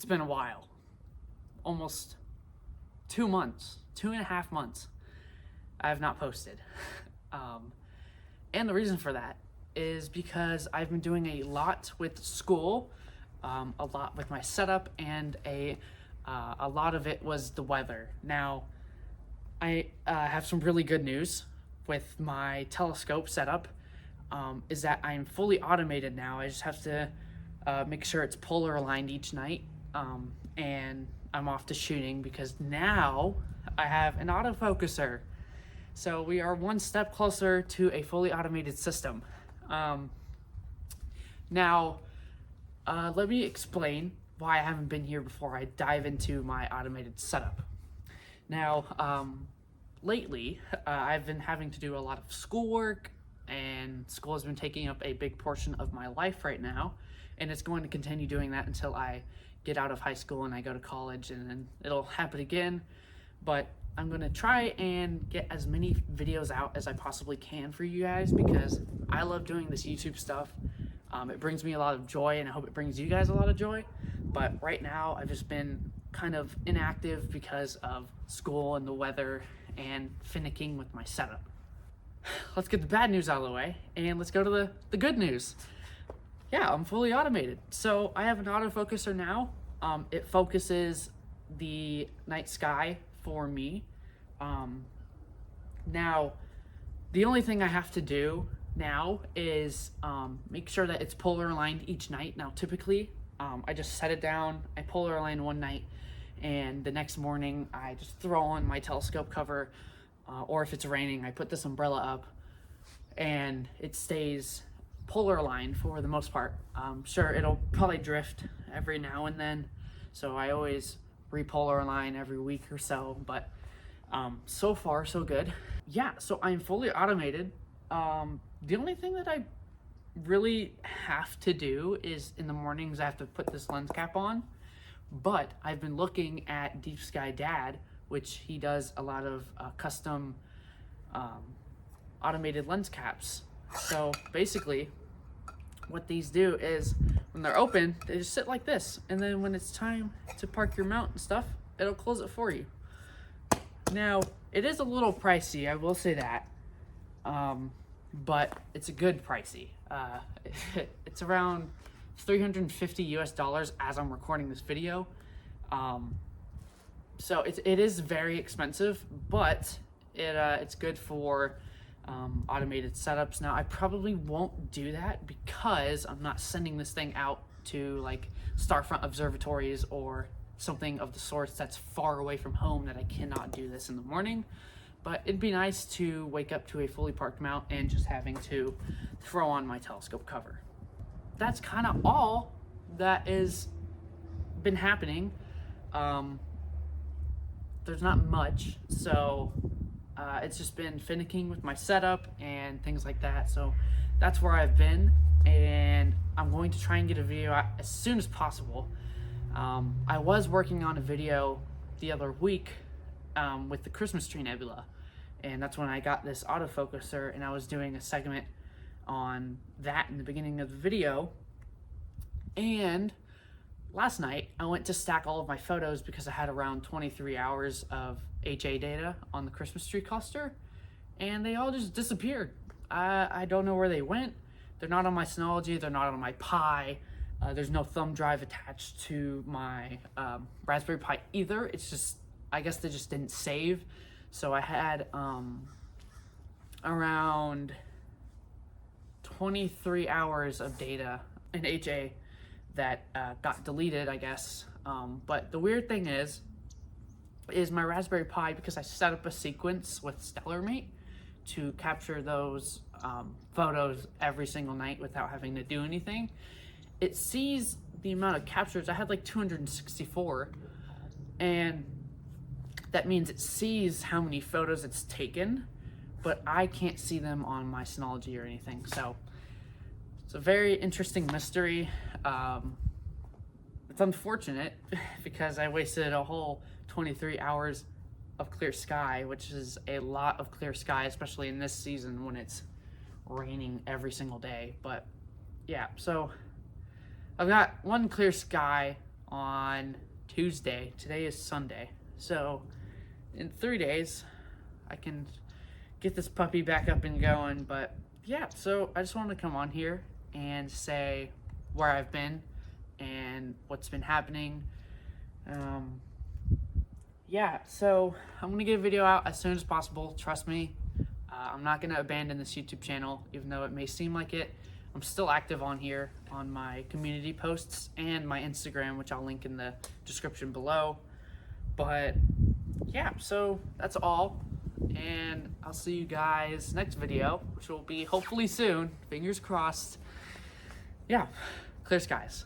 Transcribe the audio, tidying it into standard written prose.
it's been a while, almost 2.5 months. I have not posted. And the reason for that is because I've been doing a lot with school, a lot with my setup, and a lot of it was the weather. Now, I have some really good news with my telescope setup, is that I'm fully automated now. I just have to make sure it's polar aligned each night, and I'm off to shooting because now I have an autofocuser. So we are one step closer to a fully automated system. Now, let me explain why I haven't been here before I dive into my automated setup. Now, lately, I've been having to do a lot of schoolwork, and school has been taking up a big portion of my life right now, and it's going to continue doing that until I get out of high school and I go to college, and then it'll happen again. But I'm gonna try and get as many videos out as I possibly can for you guys because I love doing this YouTube stuff. It brings me a lot of joy, and I hope it brings you guys a lot of joy. But right now, I've just been kind of inactive because of school and the weather and finicking with my setup. Let's get the bad news out of the way, and let's go to the good news. Yeah, I'm fully automated. So I have an autofocuser now. It focuses the night sky for me. Now, the only thing I have to do now is make sure that it's polar aligned each night. Now, typically, I just set it down, I polar align one night, and the next morning I just throw on my telescope cover, or if it's raining, I put this umbrella up, and it stays polar aligned for the most part. Sure, it'll probably drift every now and then, so I always repolar align every week or so, but so far so good. Yeah, so I'm fully automated. The only thing that I really have to do is in the mornings I have to put this lens cap on, but I've been looking at Deep Sky Dad, which he does a lot of custom automated lens caps. So basically what these do is when they're open, they just sit like this, and then when it's time to park your mount and stuff, it'll close it for you. Now, it is a little pricey, I will say that, but it's a good pricey. It's around $350 as I'm recording this video. So it is very expensive, but it's good for automated setups. Now, I probably won't do that because I'm not sending this thing out to like starfront observatories or something of the sorts that's far away from home that I cannot do this in the morning. But it'd be nice to wake up to a fully parked mount and just having to throw on my telescope cover. That's kind of all that has been happening. There's not much, so it's just been finicking with my setup and things like that. So that's where I've been, and I'm going to try and get a video out as soon as possible. I was working on a video the other week with the Christmas tree nebula, and that's when I got this autofocuser, and I was doing a segment on that in the beginning of the video. And last night I went to stack all of my photos because I had around 23 hours of HA data on the Christmas tree cluster, and they all just disappeared. I don't know where they went. They're not on my Synology, they're not on my Pi. There's no thumb drive attached to my Raspberry Pi either. It's just, I guess they just didn't save. So I had around 23 hours of data in HA that got deleted, I guess. But the weird thing is my Raspberry Pi, because I set up a sequence with StellarMate to capture those photos every single night without having to do anything, it sees the amount of captures. I had like 264, and that means it sees how many photos it's taken, but I can't see them on my Synology or anything. So it's a very interesting mystery. It's unfortunate because I wasted a whole 23 hours of clear sky, which is a lot of clear sky, especially in this season when it's raining every single day. But yeah, so I've got one clear sky on Tuesday. Today is Sunday. So in 3 days, I can get this puppy back up and going. But yeah, so I just wanted to come on here and say where I've been and what's been happening. Yeah, so I'm gonna get a video out as soon as possible. Trust me, I'm not gonna abandon this YouTube channel, even though it may seem like it. I'm still active on here on my community posts and my Instagram, which I'll link in the description below. But yeah, so that's all, and I'll see you guys next video, which will be hopefully soon. Fingers crossed. Yeah, clear skies.